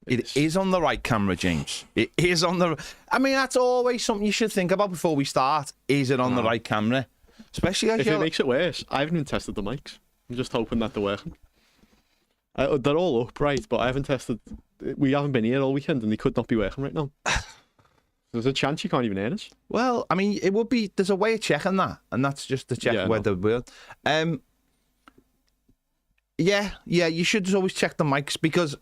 It is on the right camera, James. It is on the... I mean, that's always something you should think about before we start. Is it on the right camera? Especially if it makes it worse, I haven't even tested the mics. I'm just hoping that they're working. They're all up, right, but I haven't tested... We haven't been here all weekend and they could not be working right now. There's a chance you can't even hear us. Well, I mean, it would be... There's a way of checking that, and that's just to check whether we're... Yeah, you should always check the mics, because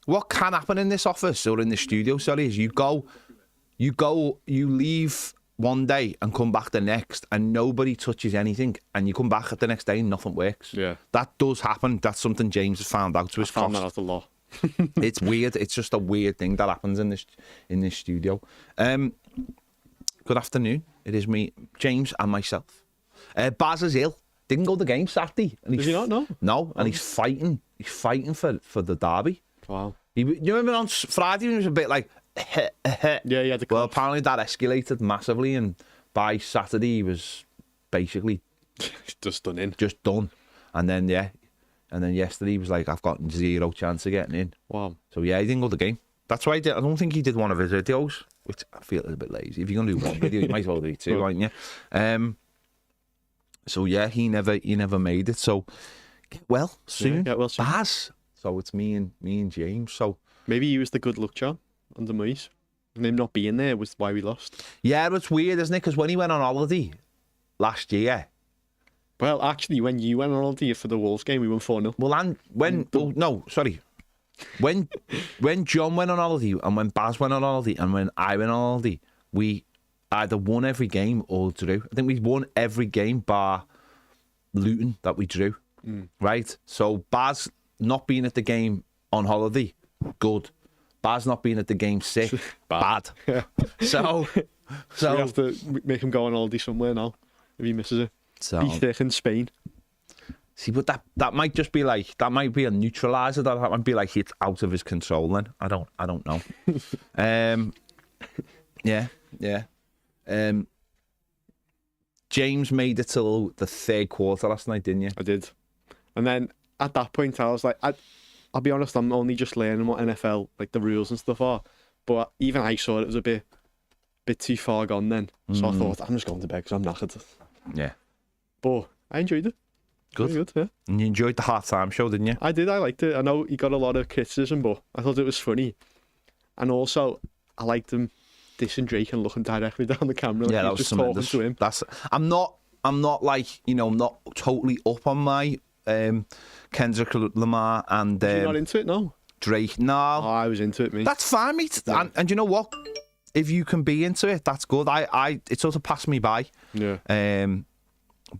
what can happen in this office or in the studio, sorry, is you leave one day and come back the next and nobody touches anything, and you come back at the next day and nothing works. Yeah. That does happen. That's something James has found out to his cost. I found that out a lot. It's weird. It's just a weird thing that happens in this studio. Good afternoon. It is me, James, and myself. Baz is ill. Didn't go to the game Saturday. And Did he not? No. No, and he's fighting. He's fighting for the derby. Wow. You remember on Friday he was a bit like, yeah. Well, apparently that escalated massively, and by Saturday he was basically just done. And then yesterday he was like, I've got zero chance of getting in. Wow. So yeah, he didn't go to the game. That's why I don't think he did one of his videos, which I feel a bit lazy. If you're gonna do one video, you might as well do two, aren't you? So yeah, he never made it. So get well soon. Yeah, get well soon. Baz. So it's me and James. So maybe he was the good luck charm under Moyes, and him not being there was why we lost. Yeah, it's weird, isn't it? Because when he went on holiday last year. Well, actually, when you went on holiday for the Wolves game, we won 4-0. Well, and when John went on holiday, and when Baz went on holiday, and when I went on holiday, we either won every game or drew. I think we won every game bar Luton that we drew. Right? So Baz not being at the game on holiday, good. Baz not being at the game sick, bad. Yeah. So we have to make him go on holiday somewhere now if he misses it. So be thick in Spain. See, but that might just be like, that might be a neutralizer. That might be like it's out of his control. Then I don't know. Yeah. James made it till the third quarter last night, didn't you? I did. And then at that point, I was like, I'll be honest, I'm only just learning what NFL, like the rules and stuff are. But even I saw it was a bit too far gone then. So I thought, I'm just going to bed because I'm knackered. Yeah. But I enjoyed it. Good. Yeah. And you enjoyed the half-time show, didn't you? I did. I liked it. I know he got a lot of criticism, but I thought it was funny. And also, I liked him dissing Drake and looking directly down the camera. Yeah, like that was just tremendous. Talking to him. I'm not like, not totally up on my Kendrick Lamar and You're not into it, no? Drake. No. Oh, I was into it, mate. That's fine, mate. Yeah. And you know what? If you can be into it, that's good. It sort of passed me by. Yeah.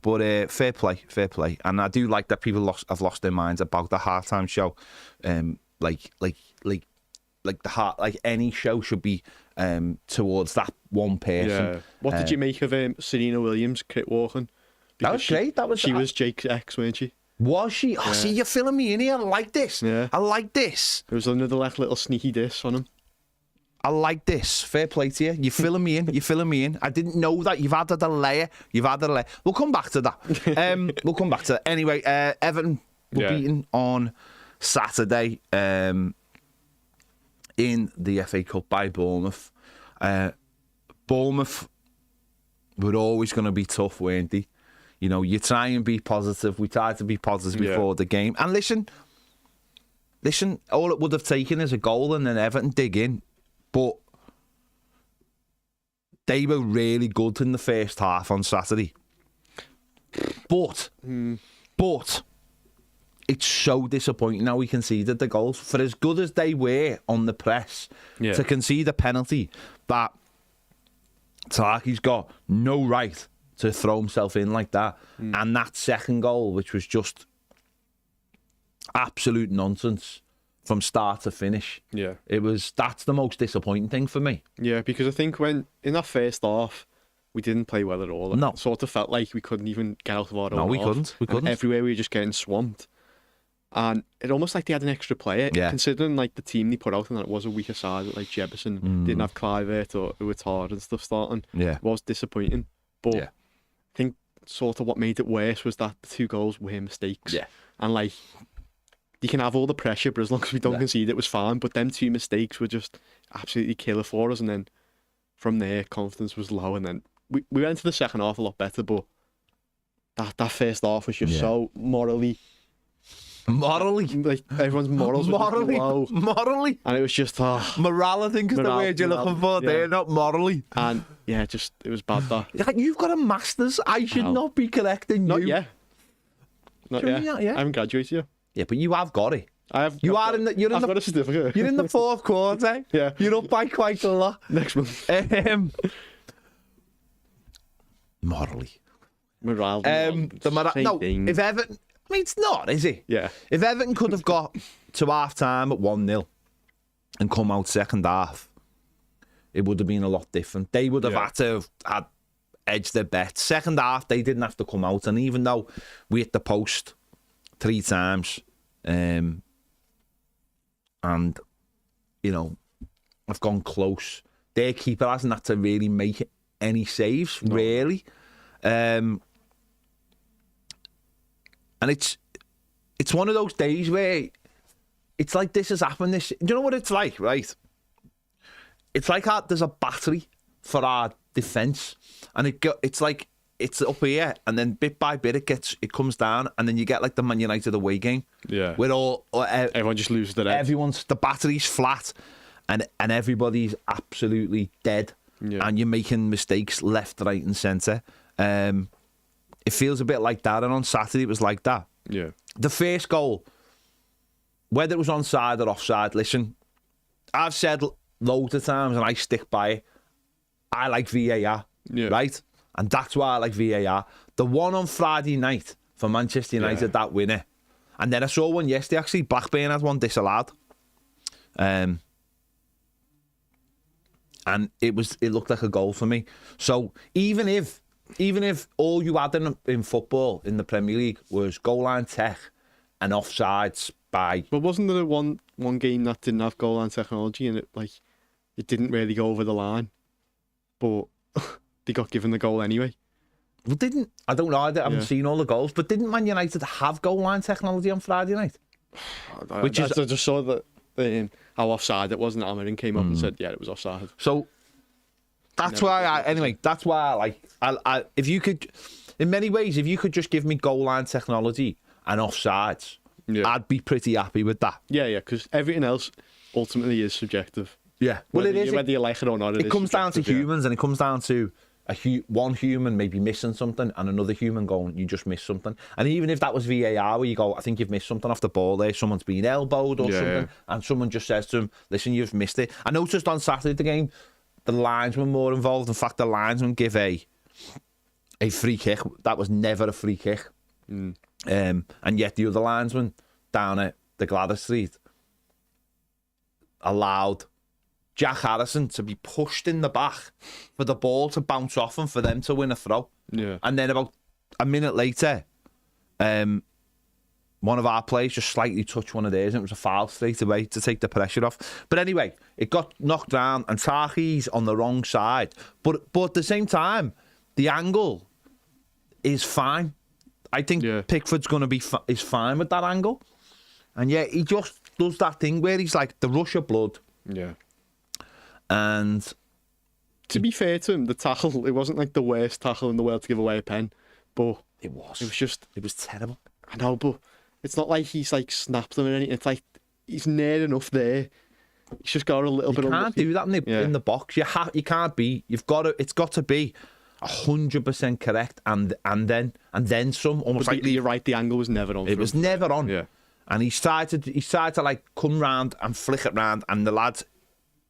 But fair play, and I do like that people have lost their minds about the halftime show. Like any show should be towards that one person. Yeah. What did you make of Serena Williams crit walking? That was great. She was Jake's ex, weren't she? Was she? Oh, see, you're filling me in here. I like this. Yeah. I like this. There was another little sneaky diss on him. I like this. Fair play to you. You're filling me in. I didn't know that. You've added a layer. We'll come back to that. Anyway, Everton were beaten on Saturday in the FA Cup by Bournemouth. Bournemouth were always going to be tough, weren't they? You try and be positive. We tried to be positive before the game. And listen, all it would have taken is a goal and then Everton dig in. But they were really good in the first half on Saturday. But it's so disappointing how we conceded the goals. For as good as they were on the press, to concede a penalty that Tarki's got no right to throw himself in like that. And that second goal, which was just absolute nonsense from start to finish. Yeah. That's the most disappointing thing for me. Yeah, because I think when in that first half we didn't play well at all. No. It sort of felt like we couldn't even get out of our own No, we half. couldn't. And everywhere we were just getting swamped. And it almost like they had an extra player, considering like the team they put out and that it was a weaker side, like Jefferson didn't have Clivert or Uatard and stuff starting. Yeah. It was disappointing. But I think sort of what made it worse was that the two goals were mistakes. Yeah. And like you can have all the pressure, but as long as we don't concede, it was fine. But them 2 mistakes were just absolutely killer for us. And then from there, confidence was low. And then we went into the second half a lot better, but that first half was just so morally, like everyone's morals were just low. Morally, and it was just morale, I think is the word you're looking for there, not morally. And yeah, it was bad. That You've got a master's. I should not be correcting you. Not yet. Not yet. I haven't graduated yet. Yeah, but you have got it. I've got a certificate. You're in the fourth quarter. Yeah, you're up by quite a lot next month. Morally, morale. If Everton, I mean, it's not, is it? Yeah. If Everton could have got to half time at 1-0 and come out second half, it would have been a lot different. They would have had to have edged their bet. Second half, they didn't have to come out, and even though we hit the post 3 times, and you know, I've gone close. Their keeper hasn't had to really make any saves, really. And it's one of those days where it's like this has happened. Do you know what it's like, right? It's like there's a battery for our defence, and it's like it's up here, and then bit by bit it comes down, and then you get like the Man United away game. Yeah, where everyone just loses their head. The battery's flat, and everybody's absolutely dead, and you're making mistakes left, right, and centre. It feels a bit like that, and on Saturday it was like that. Yeah, the first goal, whether it was onside or offside, listen, I've said loads of times, and I stick by it. I like VAR, right? And that's why I like VAR. The one on Friday night for Manchester United, that winner. And then I saw one yesterday, actually. Blackburn had one disallowed. And it looked like a goal for me. So even if all you had in football in the Premier League was goal line tech and offsides by... But wasn't there one game that didn't have goal line technology, and it didn't really go over the line, but they got given the goal anyway? Well, I don't know, I haven't seen all the goals, but didn't Man United have goal line technology on Friday night? I just saw that how offside it was, and Amarin came up and said, yeah, it was offside. So that's why I like, if you could, in many ways, if you could just give me goal line technology and offsides, I'd be pretty happy with that. Yeah, because everything else ultimately is subjective. Yeah, well, it is. Whether you like it or not, it comes down to humans, and it comes down to one human maybe missing something, and another human going, you just missed something. And even if that was VAR, where you go, I think you've missed something off the ball there, someone's been elbowed or something, and someone just says to him, listen, you've missed it. I noticed on Saturday the game, the linesman more involved. In fact, the linesman give a free kick. That was never a free kick. And yet the other linesman down at the Gladys Street allowed Jack Harrison to be pushed in the back for the ball to bounce off and for them to win a throw. Yeah. And then about a minute later, one of our players just slightly touched one of theirs, and it was a foul straight away to take the pressure off. But anyway, it got knocked down, and Tahi's on the wrong side. But at the same time, the angle is fine. I think Pickford's going to be is fine with that angle. And yeah, he just does that thing where he's like the rush of blood. Yeah. And to be fair to him, the tackle, it wasn't like the worst tackle in the world to give away a pen, but it was terrible. I know, but it's not like he's like snapped them or anything. It's like he's near enough there. He's just got a little bit. You can't do that in the box. You can't be. You've got to. It's got to be 100% correct, and then some. Almost but like you're right. The angle was never on. It was never on. Yeah. And he started to like come round and flick it round, and the lad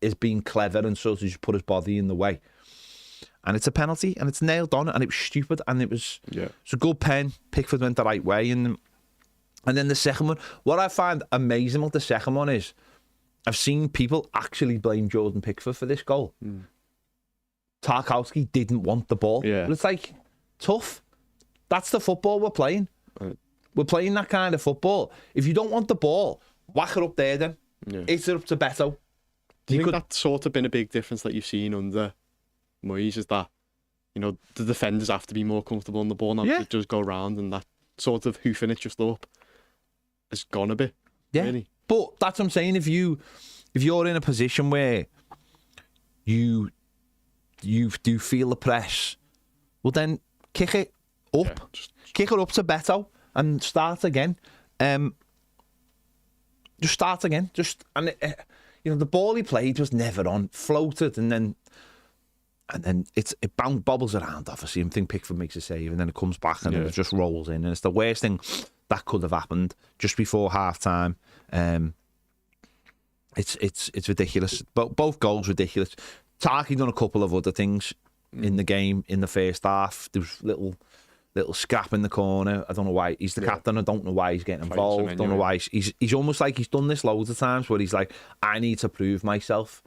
is being clever and sort of just put his body in the way. And it's a penalty, and it's nailed on, and it was stupid, and it's a good pen. Pickford went the right way, and then the second one. What I find amazing about the second one is I've seen people actually blame Jordan Pickford for this goal. Tarkowski didn't want the ball. Yeah. But it's like, tough. That's the football we're playing. Right. We're playing that kind of football. If you don't want the ball, whack it up there then. Yeah. It's up to Beto. Do you think that's sort of been a big difference that you've seen under Moyes, is that, you know, the defenders have to be more comfortable on the ball now to just go round, and that sort of hoofing it just up has gone a bit? Yeah, really. but that's what I'm saying. If you're in a position where you do feel the press, well then kick it up, kick it up to Beto and start again. Just start again. The ball he played was never on, floated, and then it bobbles around. Obviously, I think Pickford makes a save, and then it comes back and it just rolls in, and it's the worst thing that could have happened just before half time. It's ridiculous. Both goals ridiculous. Tarky done a couple of other things in the game in the first half. There was little scrap in the corner. I don't know why he's the captain. I don't know why he's getting involved. Don't know why he's almost like he's done this loads of times where he's like, I need to prove myself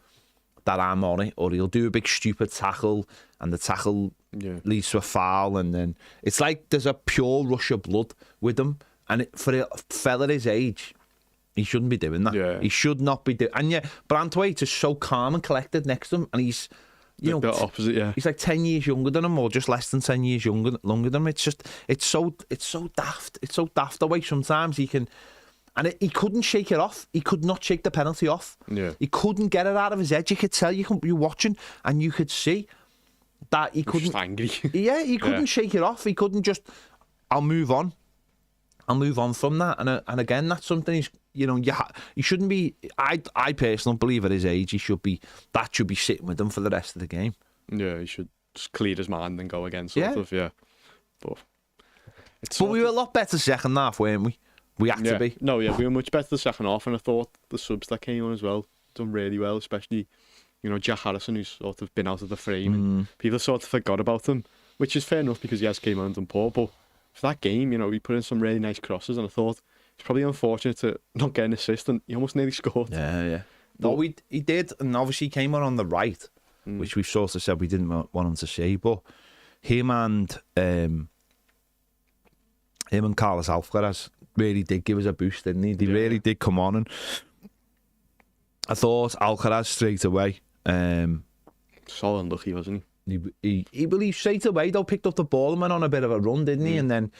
that I'm on it, or he'll do a big stupid tackle and the tackle leads to a foul, and then it's like there's a pure rush of blood with him. And for a fella his age, he shouldn't be doing that. Yeah. He should not be doing. And yeah, Branthwaite is so calm and collected next to him, and he's the opposite. Yeah, he's like 10 years younger than him, or just less than 10 years longer than him. It's so daft. It's so daft the way sometimes he can. And he couldn't shake it off. He could not shake the penalty off. Yeah. He couldn't get it out of his head. You could tell. You're watching, and you could see that he couldn't. Just angry. Yeah, he couldn't shake it off. He couldn't just. I'll move on from that. And again, that's something he's. He shouldn't be. I personally believe at his age, should be sitting with him for the rest of the game. Yeah, he should just clear his mind and go again. Sort of. Yeah. But we were a lot better second half, weren't we? We had to be. No, yeah, we were much better the second half, and I thought the subs that came on as well done really well, especially, Jack Harrison, who's sort of been out of the frame. And people sort of forgot about him, which is fair enough because he has came on and done poor, but for that game, we put in some really nice crosses, and I thought it's probably unfortunate to not get an assist, and he almost nearly scored. Yeah. No, he did, and obviously he came on the right, which we've sort of said we didn't want him to see, but him and Carlos Alcaraz really did give us a boost, didn't he? They really did come on, and I thought Alcaraz straight away. So unlucky, wasn't he? He believed straight away, though, picked up the ball and went on a bit of a run, didn't he? And then,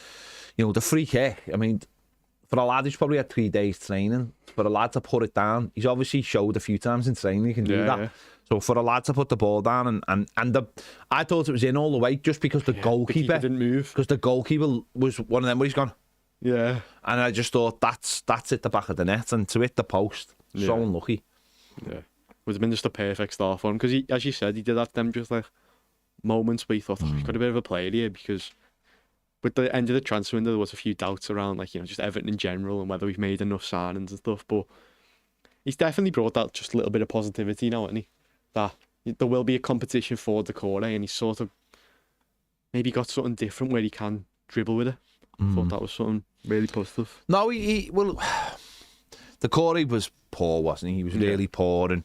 the free kick, I mean, for a lad who's probably had 3 days training, for a lad to put it down, he's obviously showed a few times in training he can do that. Yeah. So for a lad to put the ball down, I thought it was in all the way just because the goalkeeper didn't move. Because the goalkeeper was one of them where he's gone. Yeah. And I just thought that's at the back of the net, and to hit the post, so unlucky. Yeah. Would have been just a perfect start for him, because he, as you said, he did have them just like moments where he thought, he's got a bit of a player here, because with the end of the transfer window there was a few doubts around just Everton in general and whether we've made enough signings and stuff, but he's definitely brought that just a little bit of positivity now, hasn't he? That there will be a competition for Decore, and he's sort of maybe got something different where he can dribble with it. I thought that was something really positive. No, Decore was poor, wasn't he? He was really poor, and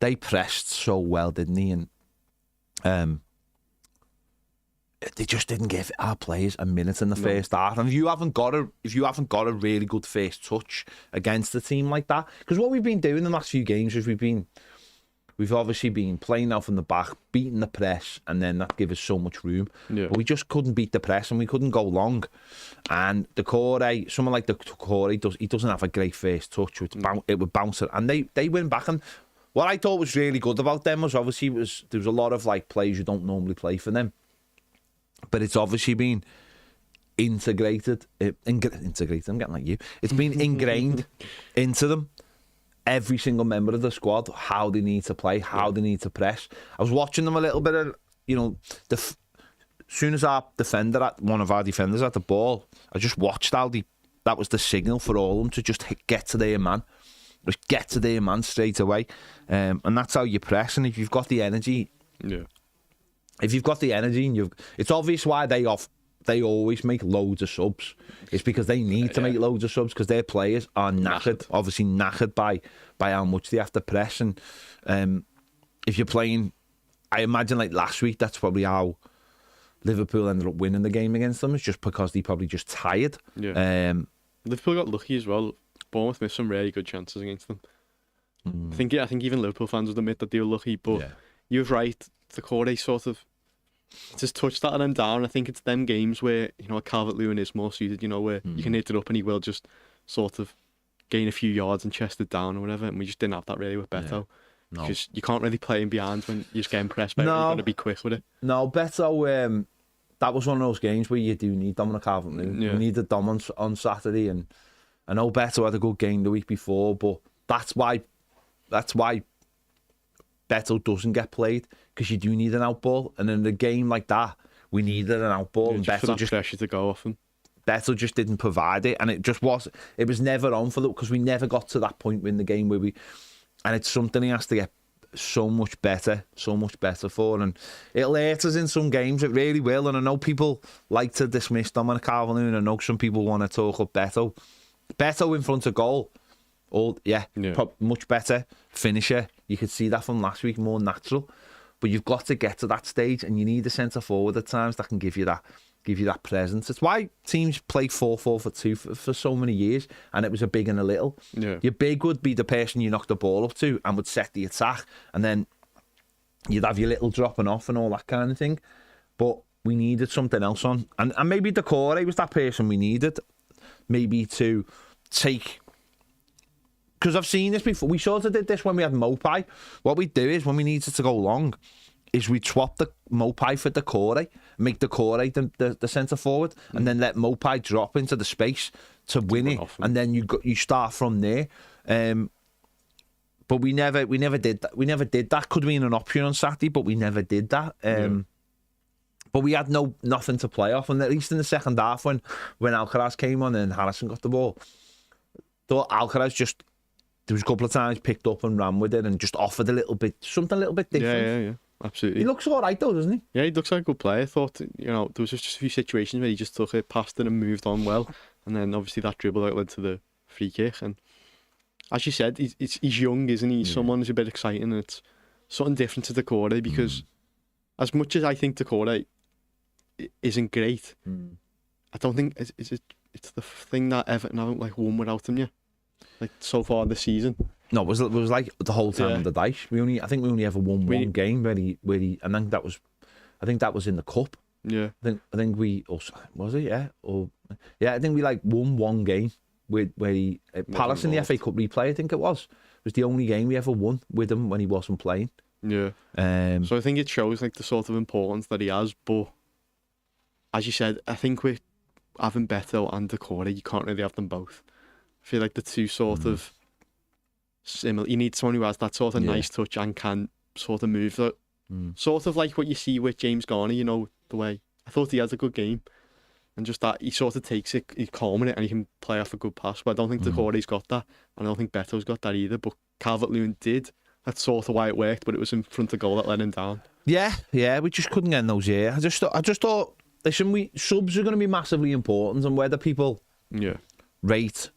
they pressed so well, didn't he? And they just didn't give our players a minute in the first half. And if you haven't got a really good first touch against a team like that, because what we've been doing in the last few games is we've obviously been playing out from the back, beating the press, and then that gave us so much room. Yeah. But we just couldn't beat the press, and we couldn't go long. And someone like Decore, he doesn't have a great first touch. It would bounce it, and they win back. And what I thought was really good about them was obviously there was a lot of players who don't normally play for them, but it's obviously been integrated. I'm getting like you. It's been ingrained into them. Every single member of the squad, how they need to play, how they need to press. I was watching them a little bit, as soon as one of our defenders had the ball, I just watched how that was the signal for all of them to just get to their man. Just get to their man straight away. And that's how you press. And if you've got the energy, and it's obvious why they always make loads of subs. It's because they need to make loads of subs because their players are knackered, obviously knackered by how much they have to press. And if you're playing, I imagine last week, that's probably how Liverpool ended up winning the game against them. It's just because they probably just tired. Yeah. Liverpool got lucky as well. Bournemouth missed some really good chances against them. I think even Liverpool fans would admit that they were lucky, but you're right. The Corey sort of just touched that on them down. I think it's them games where a Calvert-Lewin is more suited. Where you can hit it up and he will just sort of gain a few yards and chest it down or whatever, and we just didn't have that really with Beto. No. Because you can't really play in behind when you're just getting pressed back. You've got to be quick with it. No, Beto, that was one of those games where you do need Dominic Calvert-Lewin. You needed Dom on Saturday, and I know Beto had a good game the week before, but that's why Beto doesn't get played, because you do need an outball, and in a game like that, we needed an outball, and Beto just pressure to go off him. Beto just didn't provide it, and it was never on for that, because we never got to that point in the game where and it's something he has to get so much better for, and it'll hurt us in some games, it really will. And I know people like to dismiss Dominic Calvert-Lewin, I know some people want to talk up Beto in front of goal, much better finisher. You could see that from last week, more natural, but you've got to get to that stage, and you need a centre forward at times that can give you that presence. It's why teams play 4-4-2 for so many years, and it was a big and a little. Yeah. Your big would be the person you knock the ball up to and would set the attack, and then you'd have your little dropping off and all that kind of thing. But we needed something else on, and maybe Decore was that person we needed, maybe to take. Because I've seen this before. We sort of did this when we had Mopai. What we do is, when we needed to go long, is we swap the Mopai for Decore, make Decore the centre forward, and then let Mopai drop into the space to win it, and then you start from there. But we never did that. We never did that. Could have been an option on Saturday, but we never did that. But we had nothing to play off, and at least in the second half, when Alcaraz came on and Harrison got the ball, thought Alcaraz there was a couple of times picked up and ran with it and just offered something a little bit different. Yeah. Absolutely. He looks all right though, doesn't he? Yeah, he looks like a good player. I thought, there was just a few situations where he just took it, passed it and moved on well. And then obviously that dribble that led to the free kick. And as you said, he's young, isn't he? He's someone who's a bit exciting, and it's something different to Decore, because as much as I think Decore isn't great, I don't think it's the thing that Everton haven't won without him yet. So far this season. No, it was like the whole time on the dice. I think we only ever won one game where he, and then I think that was in the cup. Yeah. I think we, was it? Yeah. I think we won one game where he, Palace in the FA Cup replay, I think it was the only game we ever won with him when he wasn't playing. Yeah. So I think it shows the sort of importance that he has, but as you said, I think with having Beto and Decore, you can't really have them both. I feel like the two sort of similar. You need someone who has that sort of nice touch and can sort of move that. Sort of like what you see with James Garner, the way. I thought he has a good game. And just that, he sort of takes it, he's calm in it, and he can play off a good pass. But I don't think Decore's got that. And I don't think Beto's got that either. But Calvert-Lewin did. That's sort of why it worked, but it was in front of goal that let him down. Yeah, we just couldn't get in those, I just thought, listen, subs are going to be massively important, and whether people rate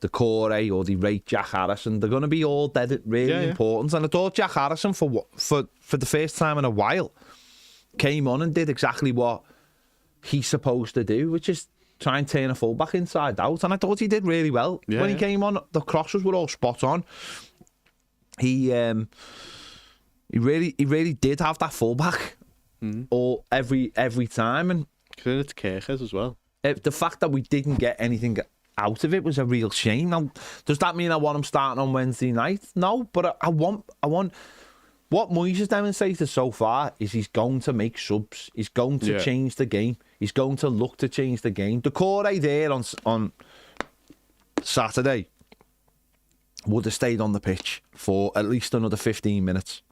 Decore or they rate Jack Harrison, they're going to be all dead really important. And I thought Jack Harrison, for the first time in a while, came on and did exactly what he's supposed to do, which is try and turn a fullback inside out. And I thought he did really well when he came on. The crosses were all spot on. He really did have that fullback all every time, and it's Kirkes as well. The fact that we didn't get anything out of it was a real shame. Now, does that mean I want him starting on Wednesday night? No, but I want. What Moyes has demonstrated so far is he's going to make subs. He's going to change the game. He's going to look to change the game. Decore there on Saturday would have stayed on the pitch for at least another 15 minutes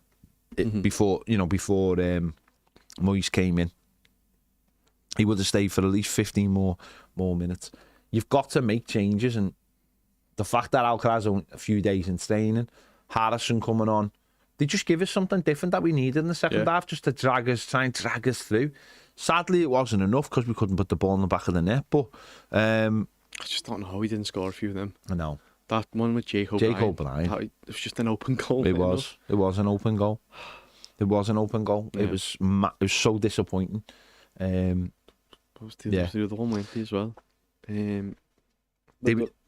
before Moyes came in. He would have stayed for at least 15 more minutes. You've got to make changes, and the fact that Alcaraz only a few days in training, Harrison coming on, they just give us something different that we needed in the second half, just to try and drag us through. Sadly, it wasn't enough because we couldn't put the ball in the back of the net. But I just don't know how he didn't score a few of them. I know. That one with Jake O'Brien. It was just an open goal. It was. It was an open goal. It was an open goal. Yeah. It was so disappointing. The other one went as well. The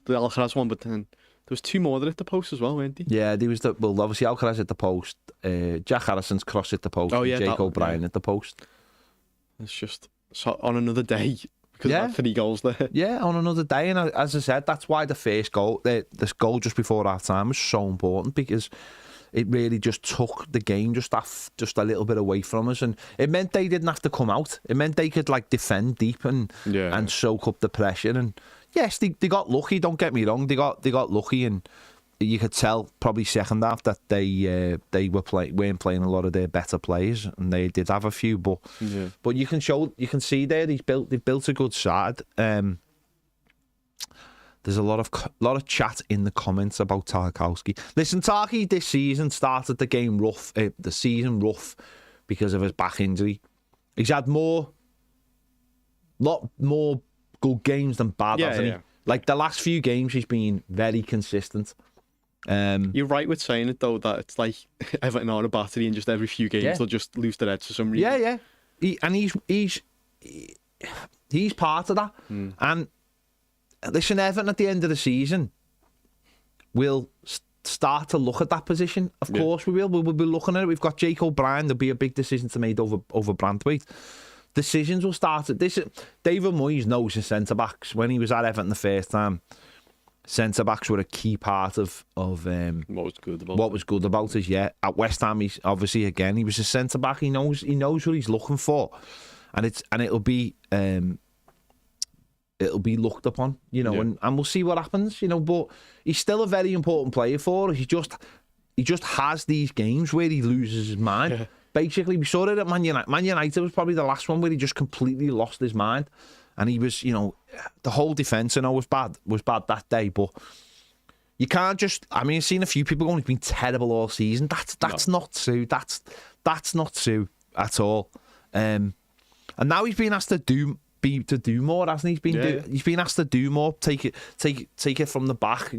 Alcaraz one, but then there was two more that hit the post as well, weren't they? Yeah, there was obviously Alcaraz hit the post. Jack Harrison's cross hit the post. Jake O'Brien hit the post. It's just on another day we because of that 3 goals there. Yeah, on another day. And as I said, that's why the first goal, this goal just before half time was so important, because it really just took the game just a little bit away from us, and it meant they didn't have to come out. It meant they could like defend deep and soak up the pressure. And yes, they got lucky. Don't get me wrong, they got lucky, and you could tell probably second half that they weren't playing a lot of their better players, and they did have a few, but you can see there they've built a good side. There's a lot of chat in the comments about Tarkowski. Listen, Tarky this season started the season rough because of his back injury. He's had lot more good games than bad, hasn't he? Like the last few games, he's been very consistent. You're right with saying it though, that it's like Everton on a battery, and just every few games they'll just lose their heads for some reason. He's part of that. And listen, Everton at the end of the season will start to look at that position. Of course we will. We'll be looking at it. We've got Jake O'Brien. There'll be a big decision to make over Branthwaite. Decisions will start at this. David Moyes knows his centre backs. When he was at Everton the first time, centre backs were a key part of what was good about us. Yeah, at West Ham, he's obviously again he was a centre back. He knows what he's looking for, and it'll be looked upon, and we'll see what happens, But he's still a very important player for us. He just has these games where he loses his mind. Yeah. Basically, we saw it at Man United. Man United was probably the last one where he just completely lost his mind, and he was, the whole defence, was bad that day. But you can't just. I mean, I've seen a few people going, he's been terrible all season. That's not true. That's not true at all. And now he's been asked to do more, hasn't he? He's been asked to do more, take it from the back,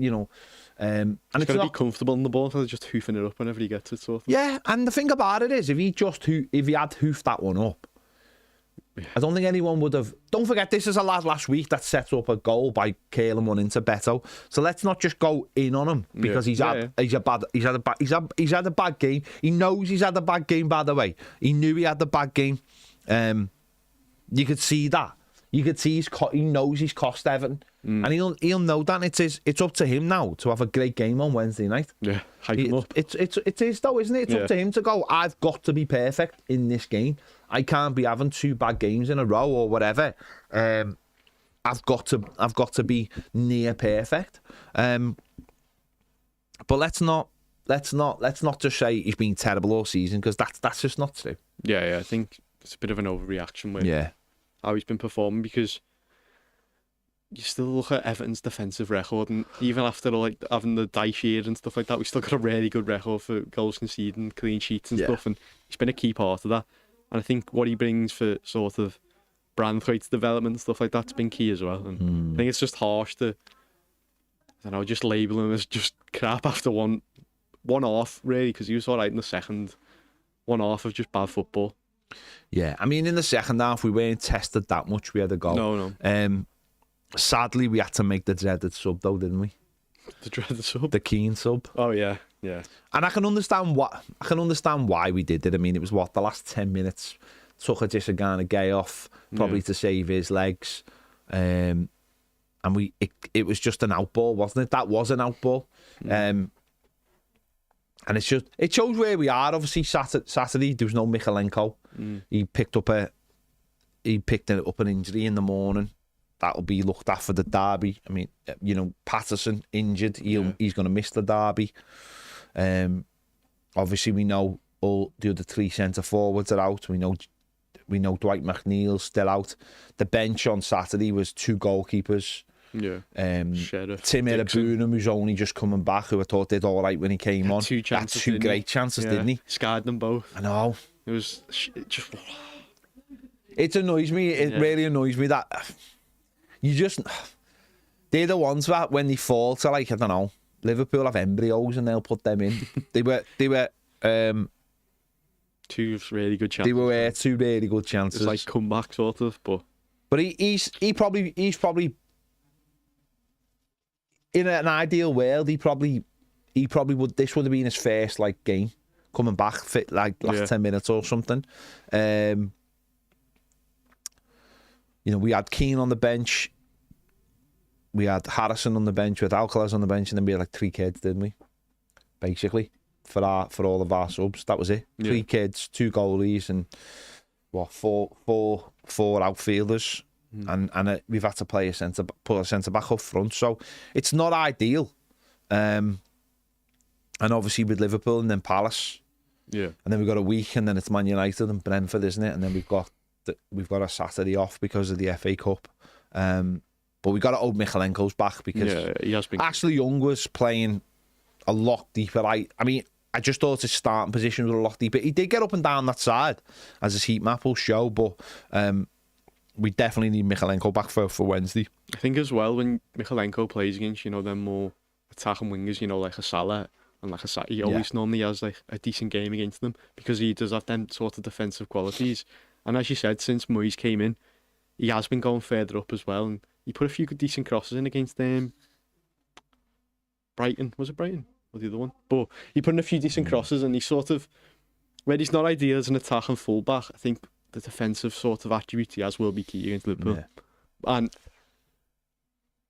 and he's got to be comfortable in the ball, so just hoofing it up whenever he gets it, sort of. Yeah, and the thing about it is, if he had hoofed that one up, I don't think anyone would have. Don't forget, this is a lad last week that sets up a goal by curling one into Beto. So let's not just go in on him because he's had a bad game. He knows he's had a bad game. By the way, he knew he had the bad game. You could see that. You could see he knows he's cost Everton, and he'll know that. It's up to him now to have a great game on Wednesday night. Yeah, hype him up. It is though, isn't it? It's up to him to go, I've got to be perfect in this game. I can't be having 2 bad games in a row or whatever. I've got to be near perfect. But let's not just say he's been terrible all season, because that's just not true. Yeah, I think it's a bit of an overreaction with how he's been performing, because you still look at Everton's defensive record, and even after having the dice year and stuff like that, we still got a really good record for goals conceded, clean sheets and stuff, and he's been a key part of that. And I think what he brings for sort of Branthwaite's development and stuff like that's been key as well. And I think it's just harsh to, just label him as just crap after one half, really, because he was all right in the second. One half of just bad football. Yeah, I mean, in the second half, we weren't tested that much. We had a goal. No. Sadly, we had to make the dreaded sub, though, didn't we? The dreaded sub? The Keane sub. Oh, yeah. And I can understand why we did it. I mean, it was the last 10 minutes. Took a Disagana Gay off, probably to save his legs. And it was just an outball, wasn't it? That was an outball. And it shows where we are. Obviously, Saturday there was no Mikalenko. He picked up an injury in the morning. That'll be looked at for the derby. I mean, Patterson injured. He's going to miss the derby. Obviously, we know all the other 3 centre forwards are out. We know Dwight McNeil's still out. The bench on Saturday was 2 goalkeepers. Yeah. Tim Erabunum, who's only just coming back, who I thought did all right when he came on. 2 chances. Had 2 great chances, didn't he? Scarred them both. I know. It was just. It annoys me. It really annoys me that they're the ones that when they fall to, like, I don't know, Liverpool have embryos and they'll put them in. They were 2 really good chances. They were 2 really good chances. It's like comeback sort of, but he's probably in an ideal world, he probably would. This would have been his first game coming back, fit last 10 minutes or something. You know, we had Keane on the bench, we had Harrison on the bench, we had Alcaraz on the bench, and then we had like 3 kids, didn't we? Basically, for all of our subs, that was it. 3 kids, 2 goalies, and what, four outfielders, and we've had to play put a centre back up front, so it's not ideal. And obviously with Liverpool and then Palace, and then we've got a week, and then it's Man United and Brentford, isn't it? And then we've got a Saturday off because of the FA Cup. But we got to hope Michalenko's back, because he has been. Ashley Young was playing a lot deeper. I mean, I just thought his starting position was a lot deeper. He did get up and down that side, as his heat map will show, but we definitely need Michalenko back for Wednesday. I think as well, when Michalenko plays against, you know, them more attacking wingers, you know, like a Salah and like a Salah, he always normally has like a decent game against them, because he does have them sort of defensive qualities. And as you said, since Moyes came in, he has been going further up as well, and he put a few good decent crosses in against Brighton. Was it Brighton? Or the other one? But he put in a few decent crosses, and he sort of, where he's not ideal as an attacking fullback, I think the defensive sort of attributes he has will be key against Liverpool. Yeah. And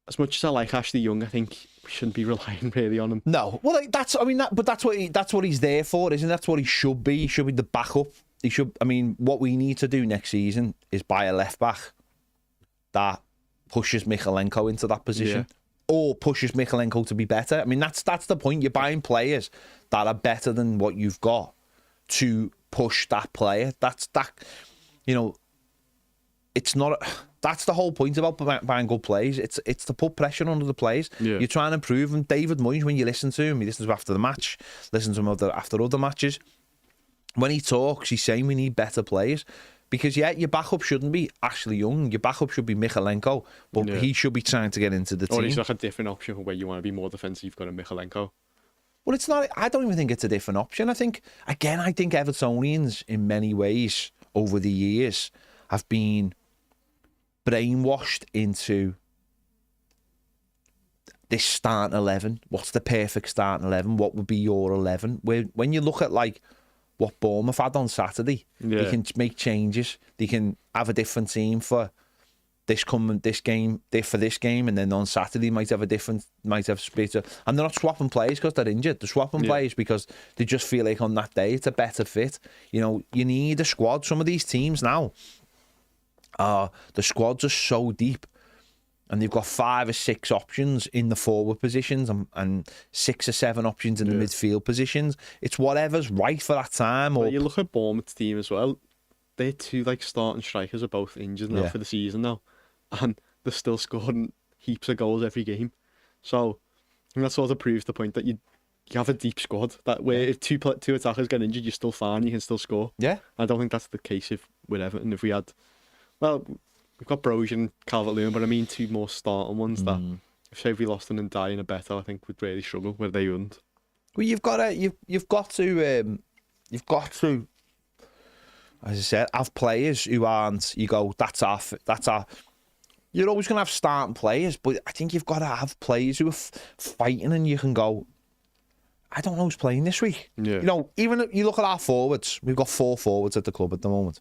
as much as I like Ashley Young, I think we shouldn't be relying really on him. No, well, like, that's what he's there for, isn't it? That's what he should be. He should be the backup. He should. I mean, what we need to do next season is buy a left back that pushes Michalenko into that position, or pushes Michalenko to be better. I mean, that's the point. You're buying players that are better than what you've got to push that player. That's that. You know, it's not. That's the whole point about buying good players. It's to put pressure under the players. Yeah. You're trying to improve them. David Moyes, when you listen to him, he listens to him after the match, listen to him after other matches. When he talks, he's saying we need better players. Because, your backup shouldn't be Ashley Young. Your backup should be Michalenko. But he should be trying to get into the team. Or he's like a different option for where you want to be more defensive. You've got a Michalenko. Well, it's not. I don't even think it's a different option. I think Evertonians, in many ways, over the years, have been brainwashed into this starting 11. What's the perfect starting 11? What would be your 11? When you look at like what Bournemouth had on Saturday, they can make changes. They can have a different team for this game, and then on Saturday might have split. And they're not swapping players because they're injured. They're swapping players because they just feel like on that day it's a better fit. You know, you need a squad. Some of these teams now, the squads are so deep, and they've got 5 or 6 options in the forward positions and 6 or 7 options in the midfield positions. It's whatever's right for that time. Or you look at Bournemouth's team as well. Their 2 starting strikers are both injured now for the season now, and they're still scoring heaps of goals every game. So I think that sort of proves the point that you have a deep squad. That where if two attackers get injured, you're still fine. You can still score. Yeah, I don't think that's the case with Everton. If we had, well, we've got Brozier and Calvert-Lewin, but I mean 2 more starting ones that if say we lost them and die in a better, I think would really struggle where they wouldn't. Well, you've got to, as I said, have players who aren't. You go, that's our. You're always going to have starting players, but I think you've got to have players who are fighting, and you can go, I don't know who's playing this week. Yeah. You know, even if you look at our forwards, we've got 4 forwards at the club at the moment.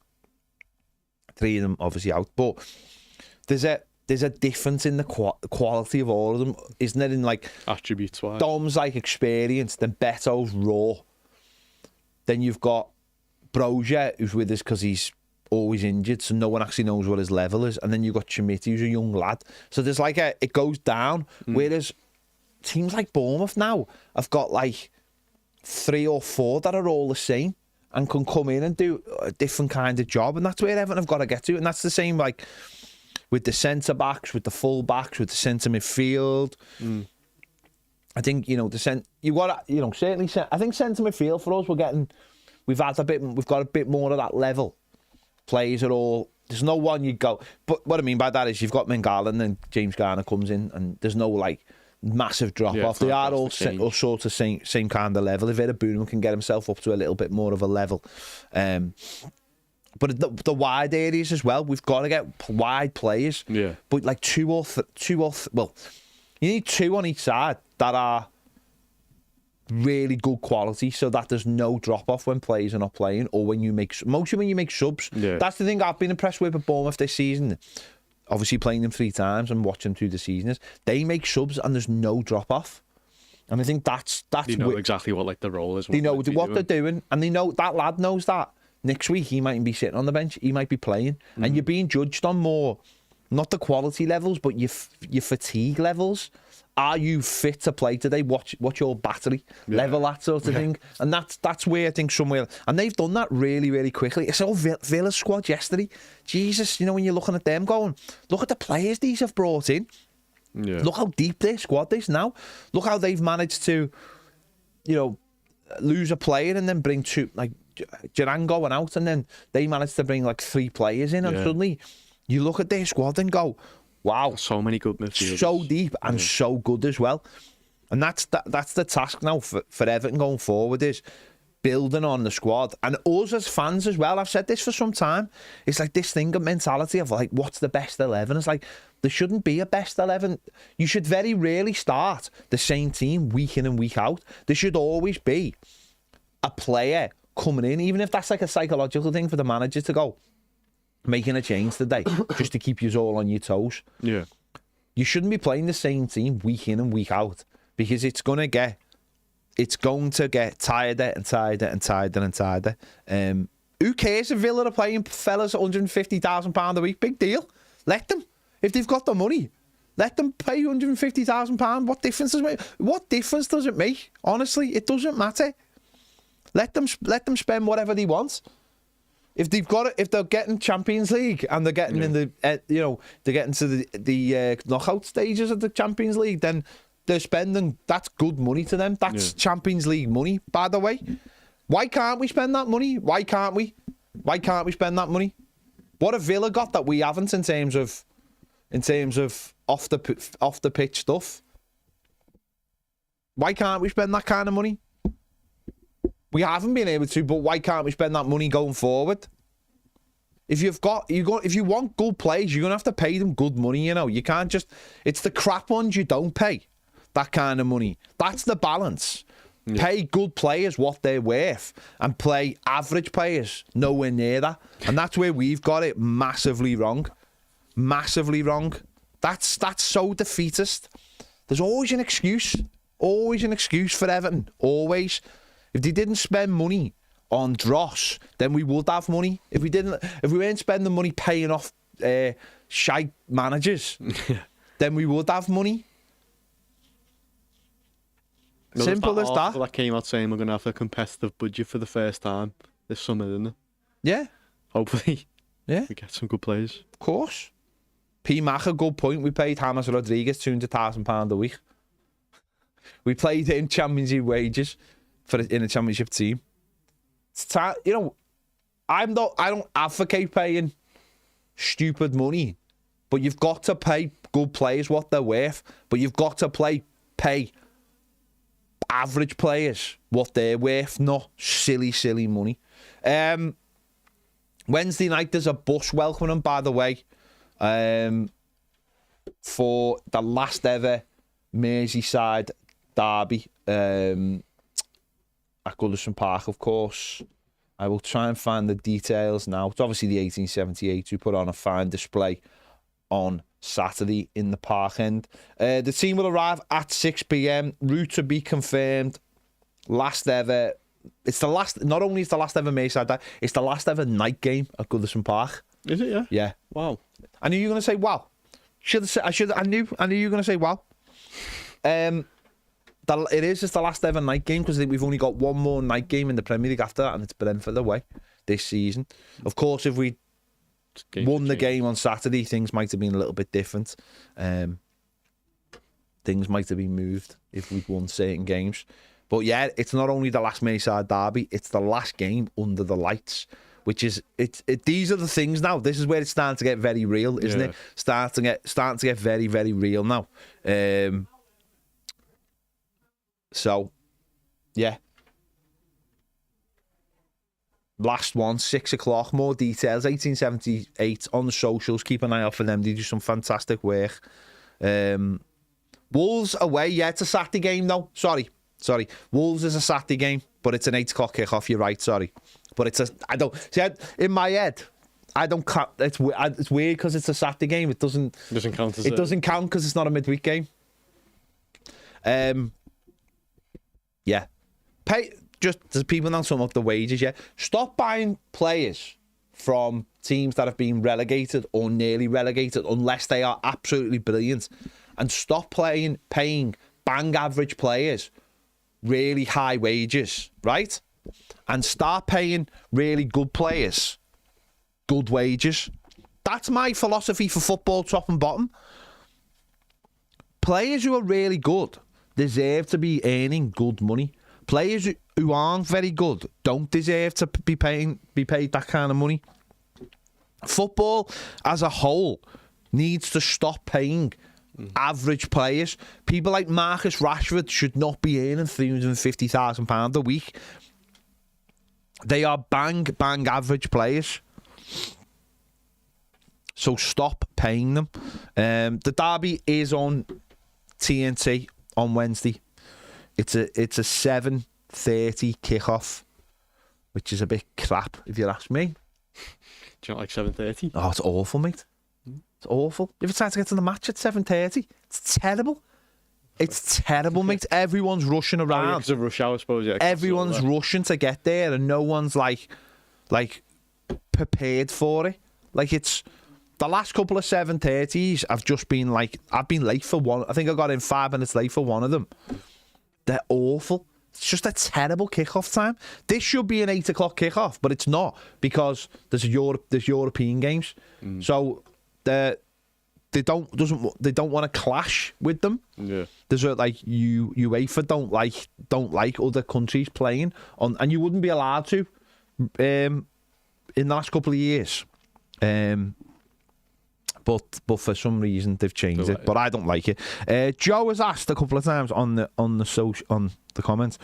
3 of them obviously out, but there's a difference in the quality of all of them, isn't there? In like attributes wise, Dom's like experienced, then Beto's raw. Then you've got Brozier, who's with us because he's always injured, so no one actually knows what his level is. And then you've got Chimiti, who's a young lad. So there's like it goes down. Whereas teams like Bournemouth now have got like 3 or 4 that are all the same and can come in and do a different kind of job. And that's where Everton have got to get to. And that's the same like with the centre-backs, with the full-backs, with the centre midfield. I think, you know, certainly, I think centre midfield for us, we've got a bit more of that level. Players are all, there's no one you'd go, but what I mean by that is you've got McPartland and James Garner comes in, and there's no like massive drop off. They are all sort of same kind of level. If Ed Boonham can get himself up to a little bit more of a level, but the wide areas as well, we've got to get wide players. Yeah, but like well, you need 2 on each side that are really good quality, so that there's no drop off when players are not playing, or mostly when you make subs. Yeah. That's the thing I've been impressed with Bournemouth this season. obviously playing them 3 times and watching through the seasons, they make subs and there's no drop off. And I think that's They know exactly what like the role is. They know what they're doing, and they know that lad knows that. Next week he mightn't be sitting on the bench, he might be playing, and you're being judged on more, not the quality levels, but your fatigue levels. Are you fit to play today? What's your battery level, that sort of thing? And that's where I think somewhere, and they've done that really, really quickly. It's all Villa's squad yesterday. Jesus, you know, when you're looking at them going, look at the players these have brought in. Yeah. Look how deep their squad is now. Look how they've managed to, you know, lose a player and then bring 2, like Duran going out, and then they managed to bring like 3 players in, and suddenly you look at their squad and go, wow, so many good midfielders, so deep and so good as well. And that's the task now for Everton going forward, is building on the squad, and us as fans as well. I've said this for some time. It's like this thing of mentality of like, what's the best 11? It's like, there shouldn't be a best 11. You should very rarely start the same team week in and week out. There should always be a player coming in, even if that's like a psychological thing for the manager to go, making a change today just to keep you all on your toes. Yeah. You shouldn't be playing the same team week in and week out, because it's going to get tireder and tireder and tireder and tireder. Who cares if Villa are playing fellas £150,000 a week? Big deal. Let them. If they've got the money, let them pay £150,000. What difference does it make? What difference does it make? Honestly, it doesn't matter. Let them spend whatever they want. If they're getting Champions League and they're getting in the, they're getting to the knockout stages of the Champions League, then they're spending, that's good money to them. That's Champions League money, by the way. Why can't we spend that money? Why can't we spend that money? What have Villa got that we haven't in terms of off the pitch stuff? Why can't we spend that kind of money? We haven't been able to, but why can't we spend that money going forward? If you want good players, you're gonna have to pay them good money. You know, you can't just. It's the crap ones you don't pay that kind of money. That's the balance. Yeah. Pay good players what they're worth, and play average players nowhere near that. And that's where we've got it massively wrong. Massively wrong. That's so defeatist. There's always an excuse. Always an excuse for Everton. Always. If they didn't spend money on dross, then we would have money. If we weren't spending money paying off shite managers, then we would have money. Simple as that. That came out saying we're going to have a competitive budget for the first time this summer, didn't it? Yeah. Hopefully. Yeah. We get some good players. Of course. P. Mac, a good point. We paid James Rodriguez £200,000 a week. We played him championship wages in a championship team. It's time, you know, I don't advocate paying stupid money, but you've got to pay good players what they're worth. But you've got to pay average players what they're worth, not silly money. Wednesday night there's a bus welcoming, by the way, for the last ever Merseyside derby at Goodison Park, of course. I will try and find the details now. It's obviously the 1878 who put on a fine display on Saturday in the Park End. The team will arrive at 6 p.m. Route to be confirmed. Last ever. It's the last. Not only is the last ever Merseyside derby, it's the last ever night game at Goodison Park. Is it? Yeah. Yeah. Wow. I knew you were going to say wow. I knew you were going to say wow. It is just the last ever night game, because we've only got one more night game in the Premier League after that, and it's Brentford away this season. Of course, if we won the game on Saturday, things might have been a little bit different. Things might have been moved if we'd won certain games. But yeah, it's not only the last Merseyside derby, it's the last game under the lights, which is these are the things now. This is where it's starting to get very real, isn't it? Starting to get very, very real now. So, yeah. Last one, 6 o'clock. More details. 1878 on the socials. Keep an eye out for them. They do some fantastic work. Wolves away. Yeah, it's a Saturday game though. Sorry. Wolves is a Saturday game, but it's an 8 o'clock kickoff. You're right. Sorry, but it's in my head, I don't count. It's weird because it's a Saturday game. It doesn't count as it doesn't count because it's not a midweek game. Yeah. Pay just there's people now sum up the wages. Yeah. Stop buying players from teams that have been relegated or nearly relegated unless they are absolutely brilliant, and stop paying bang average players really high wages, right? And start paying really good players good wages. That's my philosophy for football, top and bottom. Players who are really good deserve to be earning good money. Players who aren't very good don't deserve to be paid that kind of money. Football as a whole needs to stop paying average players. People like Marcus Rashford should not be earning £350,000 a week. They are bang average players. So stop paying them. The derby is on TNT on Wednesday. It's a 7:30 kickoff, which is a bit crap if you ask me. Do you not like 7:30? Oh, it's awful, mate. It's awful. You ever tried to get to the match at 7:30? It's terrible. It's terrible, mate. Everyone's rushing around. Because of rush hour, I suppose. Yeah, everyone's rushing to get there, and no one's like prepared for it. Like, it's the last couple of 7:30s. I've just been like, I've been late for one. I think I got in 5 minutes late for one of them. They're awful. It's just a terrible kickoff time. This should be an 8 o'clock kickoff, but it's not because there's European games. So they don't want to clash with them. Yeah. There's like UEFA don't like other countries playing on, and you wouldn't be allowed to in the last couple of years. But for some reason they've changed it. But I don't like it. Joe has asked a couple of times on the comments,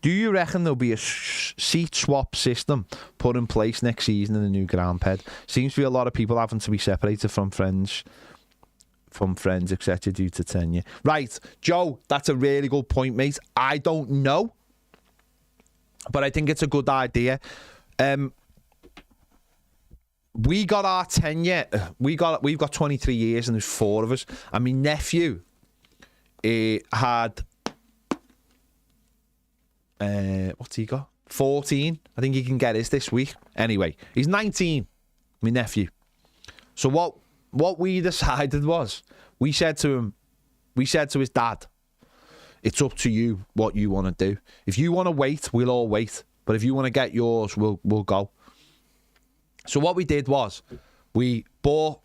do you reckon there'll be a seat swap system put in place next season in the new ground ped? Seems to be a lot of people having to be separated from friends, etc. due to tenure. Right, Joe, that's a really good point, mate. I don't know, but I think it's a good idea. We got our tenure. We've got 23 years, and there's 4 of us. And my nephew had what's he got? 14. I think he can get his this week. Anyway, he's 19. My nephew. So what we decided was, we said to his dad, it's up to you what you want to do. If you want to wait, we'll all wait. But if you want to get yours, we'll go. So what we did was, we bought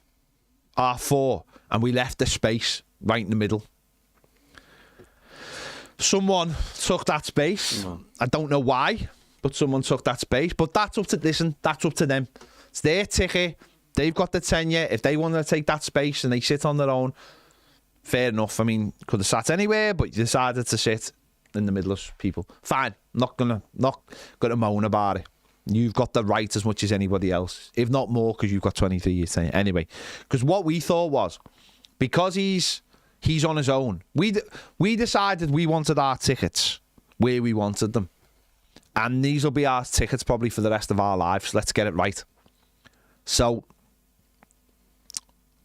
our 4 and we left the space right in the middle. Someone took that space. I don't know why, but someone took that space. But that's up to them. It's their ticket. They've got the tenure. If they want to take that space and they sit on their own, fair enough. I mean, could have sat anywhere, but you decided to sit in the middle of people. Fine. Not gonna moan about it. You've got the right as much as anybody else, if not more, because you've got 23 years tenure. Anyway, because what we thought was, because he's on his own, we decided we wanted our tickets where we wanted them, and these will be our tickets probably for the rest of our lives. Let's get it right. So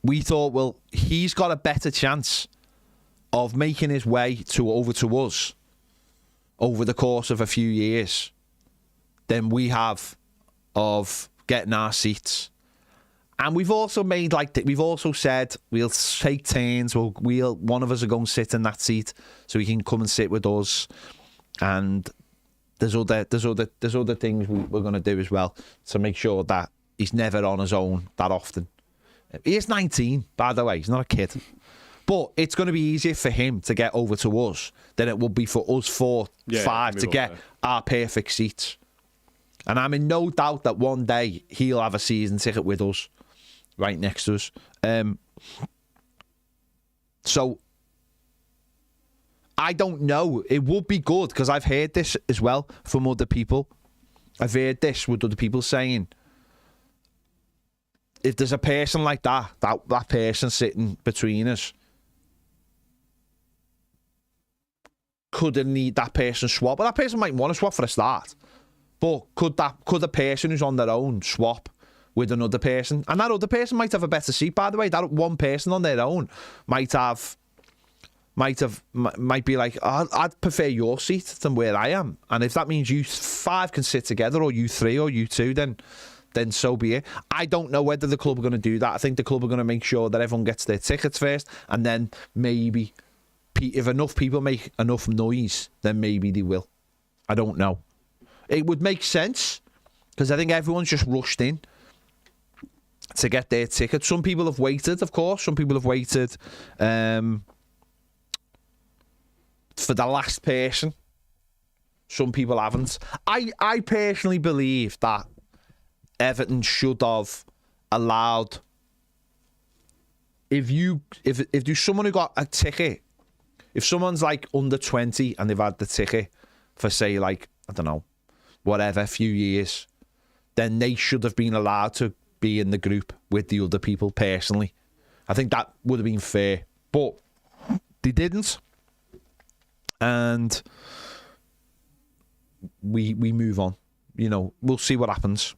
we thought, well, he's got a better chance of making his way over to us over the course of a few years than we have of getting our seats. And we've also said we'll take turns. We'll one of us will go and sit in that seat so he can come and sit with us. And there's other things we're going to do as well to make sure that he's never on his own that often. He is 19, by the way. He's not a kid. But it's going to be easier for him to get over to us than it would be for us 5 to get our perfect seats. And I'm in no doubt that one day he'll have a season ticket with us, right next to us. So, I don't know. It would be good, because I've heard this as well from other people. I've heard this with other people saying, if there's a person like that person sitting between us, could that person swap? Well, that person might want to swap for a start. But could the person who's on their own swap with another person, and that other person might have a better seat. By the way, that one person on their own might be like, oh, I'd prefer your seat than where I am. And if that means you 5 can sit together, or you 3, or you 2, then so be it. I don't know whether the club are going to do that. I think the club are going to make sure that everyone gets their tickets first, and then maybe if enough people make enough noise, then maybe they will. I don't know. It would make sense, because I think everyone's just rushed in to get their ticket. Some people have waited, of course. Some people have waited for the last person. Some people haven't. I personally believe that Everton should have allowed, if there's someone who got a ticket, if someone's like under 20 and they've had the ticket for, say, like, I don't know, whatever, a few years, then they should have been allowed to be in the group with the other people, personally. I think that would have been fair, but they didn't. And we move on. You know, we'll see what happens.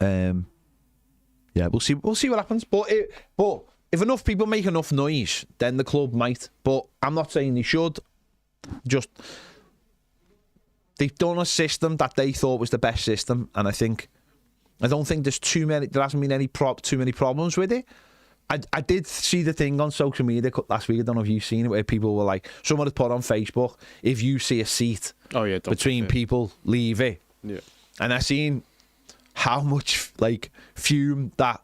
We'll see what happens. But if enough people make enough noise, then the club might. But I'm not saying they should. Just, they've done a system that they thought was the best system, and I don't think there hasn't been too many problems with it. I did see the thing on social media last week. I don't know if you've seen it, where people were like, someone had put on Facebook, if you see a seat between people, leave it. Yeah. And I seen how much like fume that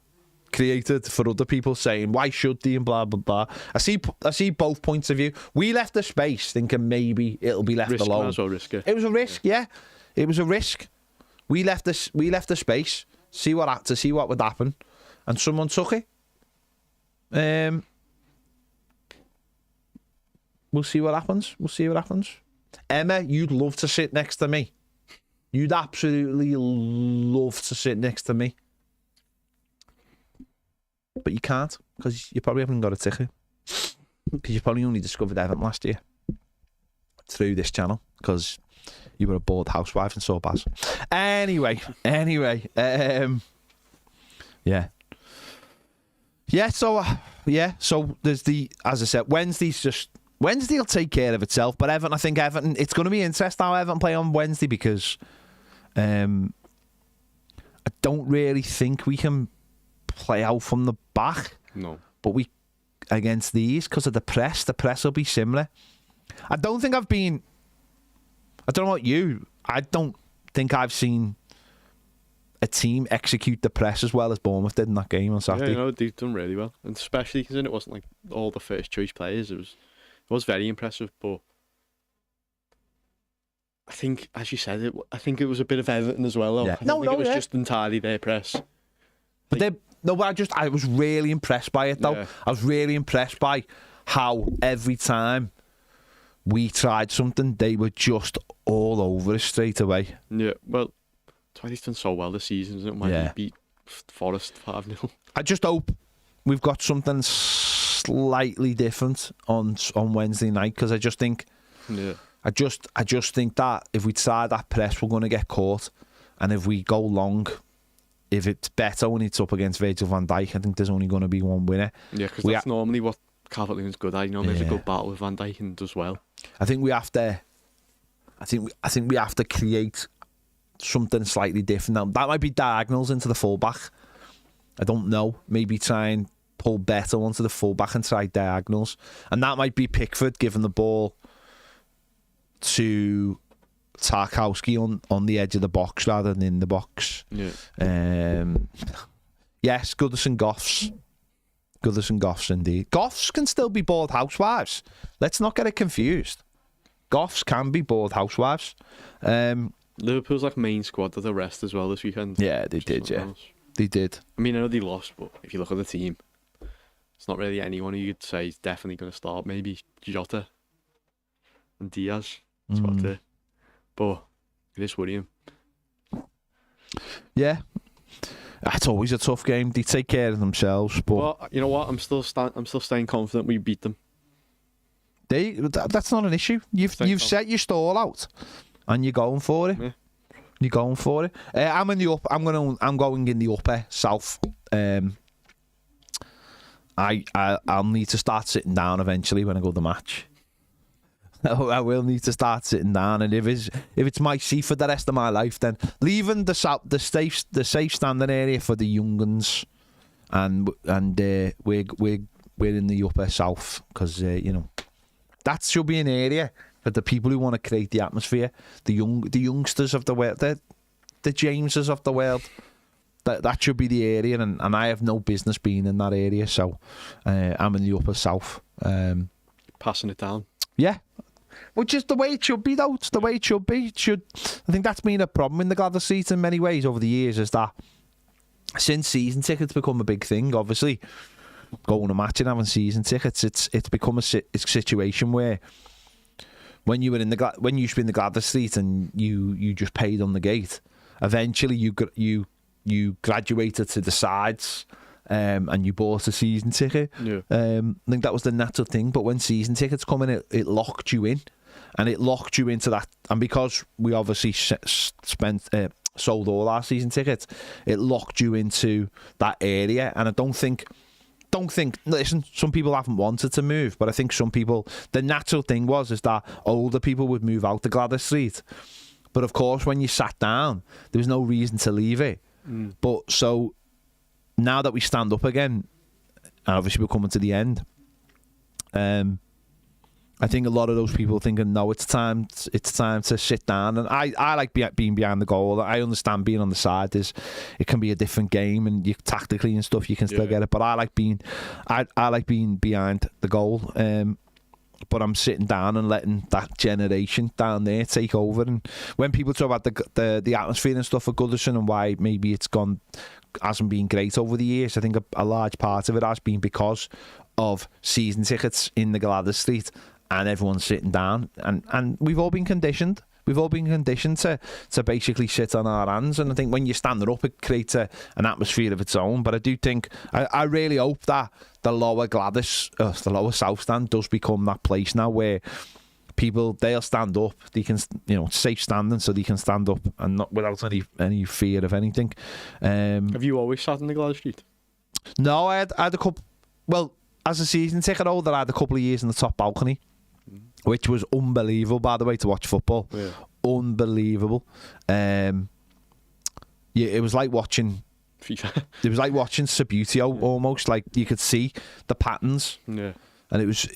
created for other people, saying why should they and blah blah blah. I see both points of view. We left the space thinking maybe it'll be left alone. Might as well risk it. It was a risk, yeah. It was a risk. We left the space, see what would happen, and someone took it. We'll see what happens. Emma, you'd love to sit next to me. You'd absolutely love to sit next to me. But you can't, because you probably haven't got a ticket. Because you probably only discovered Everton last year through this channel, because you were a bored housewife and saw Baz. Anyway, yeah. Yeah, so there's as I said, Wednesday will take care of itself, but I think Everton, it's going to be interesting how Everton play on Wednesday, because I don't really think we can play out from the back. No. But we, against these, because of the press will be similar. I don't know about you, I don't think I've seen a team execute the press as well as Bournemouth did in that game on Saturday. Yeah, they've done really well, and especially because it wasn't like all the first choice players. It was very impressive, but I think, as you said, I think it was a bit of Everton as well. Though. Yeah. I don't think it was just entirely their press. But I was really impressed by it though. Yeah. I was really impressed by how every time we tried something, they were just all over us straight away. Yeah, well, that's why he's done so well this season, isn't it? When he beat Forest 5-0. I just hope we've got something slightly different on Wednesday night, because I just think, I just think that if we try that press, we're going to get caught, and if we go long, if it's better when it's up against Virgil van Dijk, I think there's only going to be one winner. Yeah, because that's normally what Calvert-Lewin's good at. There's a good battle with Van Dijk and does well. I think we have to. I think we have to create something slightly different. Now, that might be diagonals into the fullback. I don't know. Maybe try and pull better onto the fullback and try diagonals. And that might be Pickford giving the ball to Tarkowski on the edge of the box rather than in the box. Yeah. Yes, Goodison Goffs. Goodison Goffs indeed. Goffs can still be bored housewives. Let's not get it confused. Goffs can be bored housewives. Liverpool's like main squad of the rest as well this weekend. Yeah, they did, yeah. They did. I mean, I know they lost, but if you look at the team, it's not really anyone who you'd say is definitely going to start. Maybe Jota and Diaz. That's about it. But it is worrying. Yeah. It's always a tough game. They take care of themselves. But well, you know what? I'm still staying confident we beat them. That's not an issue. You've set your stall out and you're going for it. Yeah. You're going for it. I'm in the up. I'm going in the upper south. I'll need to start sitting down eventually when I go to the match. I will need to start sitting down, and if it's my seat for the rest of my life, then leaving the safe standing area for the young uns, and we're in the upper south because that should be an area for the people who want to create the atmosphere, the youngsters of the world, the Jameses of the world. That should be the area, and I have no business being in that area, so I'm in the upper south. Passing it down. Yeah. Which is the way it should be, though. It's the way it should be. I think that's been a problem in the Gladys Street in many ways over the years, is that since season tickets become a big thing, obviously, going to a match and having season tickets, it's become a situation where when you used to be in the Gladys Street and you just paid on the gate, eventually you graduated to the sides. And you bought a season ticket. Yeah. I think that was the natural thing. But when season tickets come in, it locked you in, and it locked you into that. And because we obviously sold all our season tickets, it locked you into that area. And I don't think. Listen, some people haven't wanted to move, but I think some people. The natural thing is that older people would move out to Gladys Street. But of course, when you sat down, there was no reason to leave it. But so. Now that we stand up again, and obviously we're coming to the end, I think a lot of those people thinking, no, it's time to sit down. And I like being behind the goal. I understand being on the side it can be a different game, and you tactically and stuff you can still get it. But I like being behind the goal. But I'm sitting down and letting that generation down there take over. And when people talk about the atmosphere and stuff at Goodison and why maybe hasn't been great over the years, I think a large part of it has been because of season tickets in the Gladys Street and everyone sitting down, and we've all been conditioned. We've all been conditioned to basically sit on our hands, and I think when you're standing up, it creates an atmosphere of its own. But I do think, I really hope that the lower the lower South Stand does become that place now where people, they'll stand up. They can, safe standing, so they can stand up and not without any fear of anything. Have you always sat in the Gladys Street? No, I had a couple. Well, as a season ticket holder, I had a couple of years in the top balcony. Which was unbelievable, by the way, to watch football. Yeah. Unbelievable. It was like watching FIFA. It was like watching Substitutions almost. Like you could see the patterns. Yeah. And it was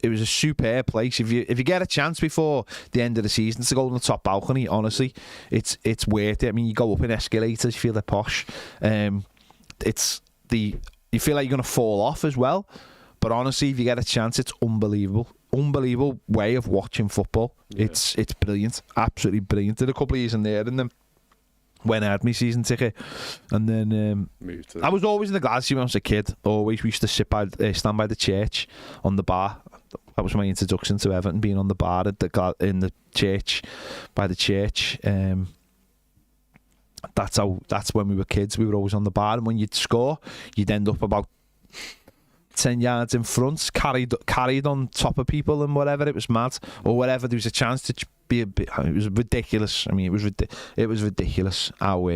a superb place. If you get a chance before the end of the season to go on the top balcony, honestly, it's worth it. I mean, you go up in escalators, you feel the posh. You feel like you're gonna fall off as well. But honestly, if you get a chance, it's unbelievable. Unbelievable way of watching football. Yeah. It's brilliant. Absolutely brilliant. Did a couple of years in there and then when I had my season ticket. And then I was always in the Gladys when I was a kid. Always. We used to stand by the church on the bar. That was my introduction to Everton, being on the bar in the church, by the church. That's when we were kids. We were always on the bar, and when you'd score, you'd end up about 10 yards in front, carried on top of people and whatever. It was mad. Or whatever, there was a chance to be a bit. It was ridiculous. I mean, it was ridiculous how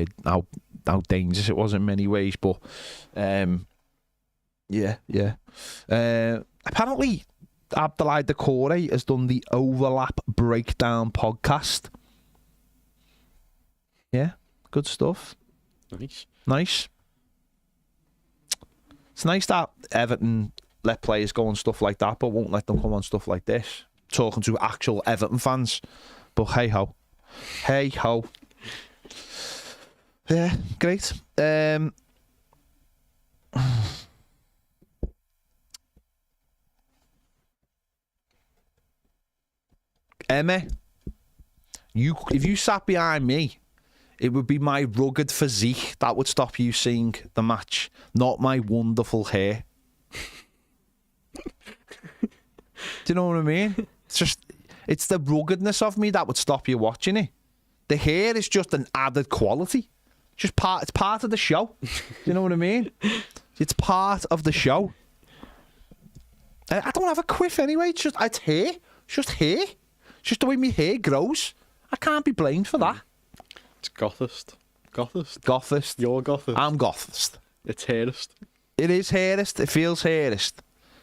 dangerous it was in many ways. But apparently Abdoulaye Decore has done the Overlap Breakdown podcast. Yeah, good stuff. Nice. It's nice that Everton let players go on stuff like that, but won't let them come on stuff like this. Talking to actual Everton fans. But hey ho. Yeah, great. Emma, if you sat behind me, it would be my rugged physique that would stop you seeing the match, not my wonderful hair. Do you know what I mean? It's the ruggedness of me that would stop you watching it. The hair is just an added quality. It's part of the show. Do you know what I mean? It's part of the show. I don't have a quiff anyway. It's hair. It's just hair. It's just the way my hair grows. I can't be blamed for that. It's gothist. Gothist. Gothist. You're gothist. I'm gothist. It's hairist. It is hairist. It feels hairist.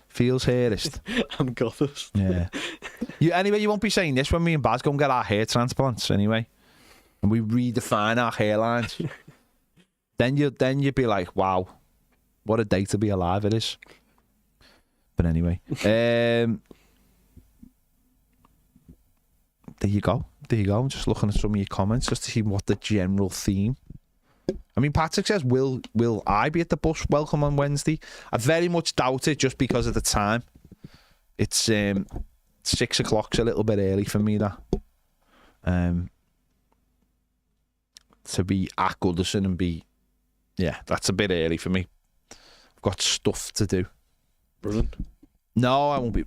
Feels hairist. I'm gothist. Yeah. Anyway, you won't be saying this when me and Baz go and get our hair transplants anyway. And we redefine our hairlines. then you'd be like, wow, what a day to be alive it is. But anyway. There you go. I'm just looking at some of your comments just to see what the general theme. I mean, Patrick says, will I be at the Bush welcome on Wednesday? I very much doubt it just because of the time. It's 6 o'clock's a little bit early for me, that. To be at Goodison and be... Yeah, that's a bit early for me. I've got stuff to do. Brilliant. No, I won't be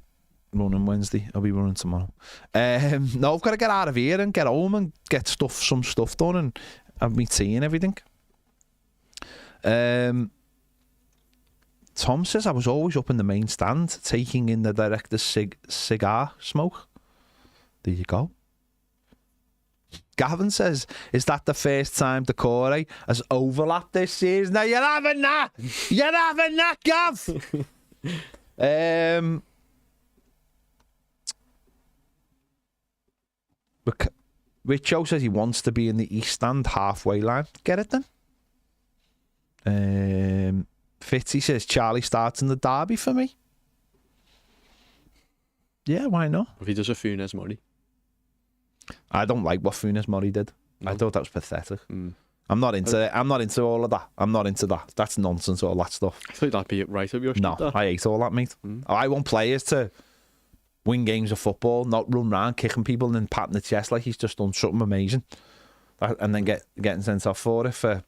running Wednesday. I'll be running tomorrow. No, I've got to get out of here and get home and get some stuff done and have me tea and everything. Tom says, I was always up in the main stand taking in the director's cigar smoke. There you go. Gavin says, is that the first time the Corey has overlapped this series? Now you're having that! You're having that, Gav! Richo says he wants to be in the East Stand halfway line. Get it then? Fitzy says Charlie starts in the derby for me. Yeah, why not? If he does a Funes Mori. I don't like what Funes Mori did. No. I thought that was pathetic. I'm not into all of that. I'm not into that. That's nonsense, all that stuff. I thought that'd be right up your street. No, I hate all that, mate. I want players to win games of football, not run around kicking people and then patting the chest like he's just done something amazing, and then getting sent off for it.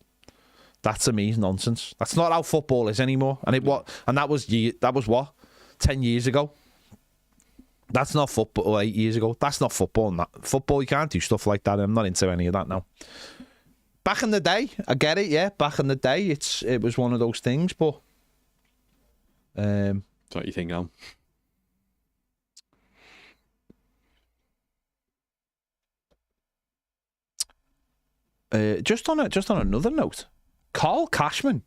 That to me is nonsense. That's not how football is anymore. And that was what 10 years ago. That's not football. Or 8 years ago. That's not football. Football, you can't do stuff like that. I'm not into any of that now. Back in the day, I get it. Yeah, back in the day, it was one of those things. But what do you think, Al? Just on another note, Carl Cashman,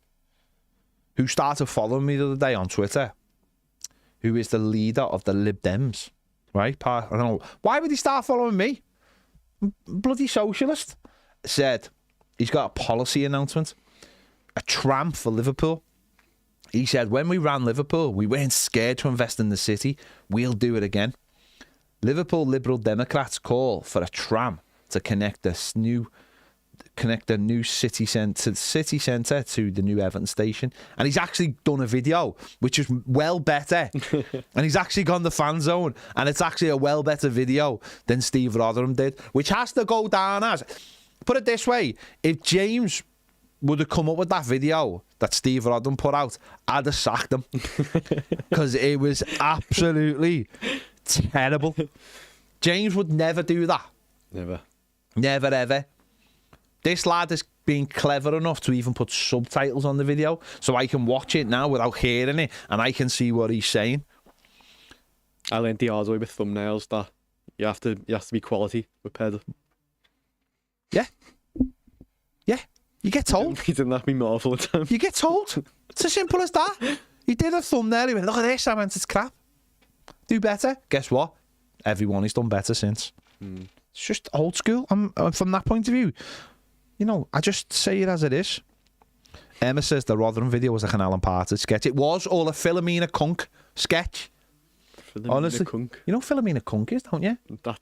who started following me the other day on Twitter, who is the leader of the Lib Dems, right? I don't know. Why would he start following me? Bloody socialist. Said he's got a policy announcement. A tram for Liverpool. He said, when we ran Liverpool, we weren't scared to invest in the city. We'll do it again. Liverpool Liberal Democrats call for a tram to connect the new city centre to the new Everton station. And he's actually done a video which is well better. And he's actually gone the fan zone, and it's actually a well better video than Steve Rotherham did, which has to go down as, put it this way, if James would have come up with that video that Steve Rotherham put out, I'd have sacked him. Because it was absolutely terrible. James would never do that. Never ever. This lad has been clever enough to even put subtitles on the video, so I can watch it now without hearing it, and I can see what he's saying. I learned the hard way with thumbnails that you have to be quality with Pedro. Yeah. You get told. He didn't have me more all the time. You get told. It's as simple as that. He did a thumbnail. He went, look at this. I went, it's crap. Do better. Guess what? Everyone has done better since. It's just old school. From that point of view, you know, I just say it as it is. Emma says the Rotherham video was like an Alan Partridge sketch. It was all a Philomena Kunk sketch. Honestly, Kunk. You know who Philomena Kunk is, don't you? That's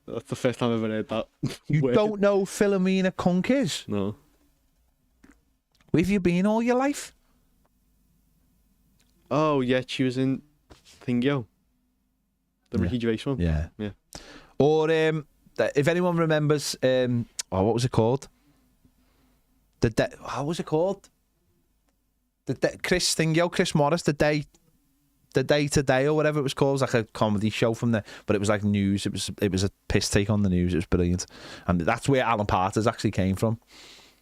the first time I've ever heard that. You don't know who Philomena Kunk is? No. Where have you been all your life? Oh, yeah, she was in Thingyo. The Ricky Gervais one. Yeah. Or if anyone remembers, what was it called? What was it called? Chris Morris, the day today or whatever it was called. It was like a comedy show from there, but it was like news. It was a piss take on the news. It was brilliant, and that's where Alan Partridge actually came from.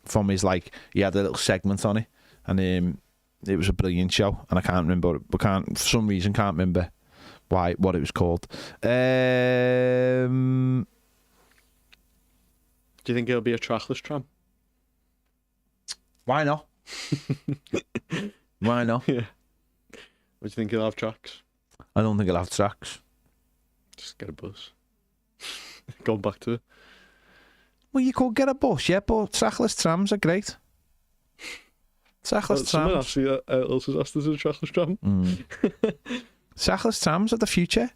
From his, like, he had a little segment on it, and it was a brilliant show, and I can't remember. For some reason can't remember what it was called. Do you think it'll be a trackless tram? Why not? Why not? Yeah. What do you think it'll have tracks? I don't think it'll have tracks. Just get a bus. Going back to it. Well, you could get a bus, yeah, but trackless trams are great. Trackless Someone trams. actually else has asked us a trackless tram. Trackless trams are the future.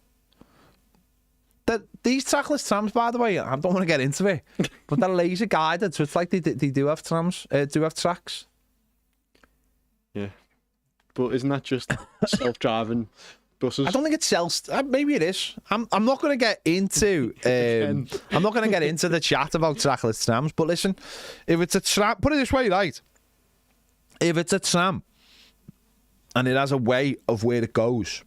These trackless trams, by the way, I don't want to get into it, but they're laser guided, so it's like they do have trams, do have tracks. Yeah. But isn't that just self-driving buses? I don't think it's maybe it is. I'm not going to get into I'm not going to get into the chat about trackless trams. But listen, if it's a tram, put it this way, right? If it's a tram and it has a way of where it goes,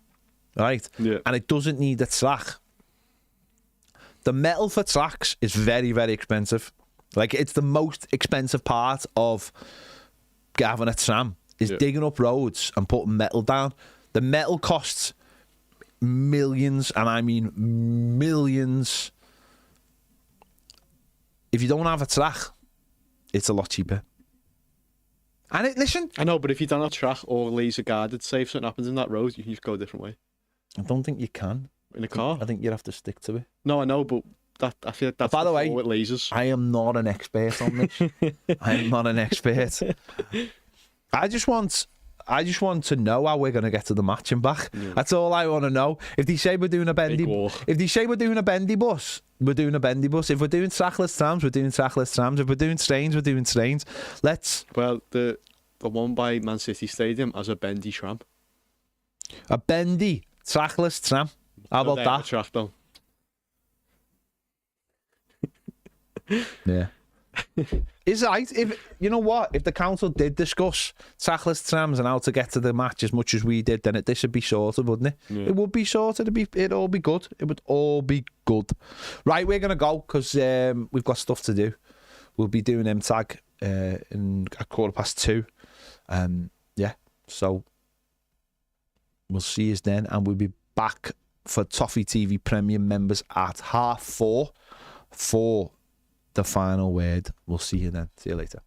right? Yeah. And it doesn't need a track. The metal for tracks is very, very expensive. Like, it's the most expensive part of having a tram is digging up roads and putting metal down. The metal costs millions, and I mean millions. If you don't have a track, it's a lot cheaper. And listen, I know, but if you don't have track or laser guided, say if something happens in that road, you can just go a different way. I don't think you can. In a car? I think you'd have to stick to it. No, I know, but I feel like that's by the way, with lasers. I am not an expert on this. I am not an expert. I just want to know how we're going to get to the match and back. Yeah. That's all I want to know. If they say we're doing a bendy, bus, we're doing a bendy bus. If we're doing trackless trams, we're doing trackless trams. If we're doing trains, we're doing trains. Well, the one by Man City Stadium has a bendy tram. A bendy trackless tram. How about that? Track though. Yeah. Is right. If you know what, if the council did discuss trackless trams and how to get to the match as much as we did, then this would be sorted, wouldn't it? Yeah. It would be sorted. It'd all be good. It would all be good. Right, we're gonna go because we've got stuff to do. We'll be doing M-Tag at 2:15. Yeah. So we'll see you then, and we'll be back for Toffee TV Premium members at 4:30 for the final word. We'll see you then. See you later.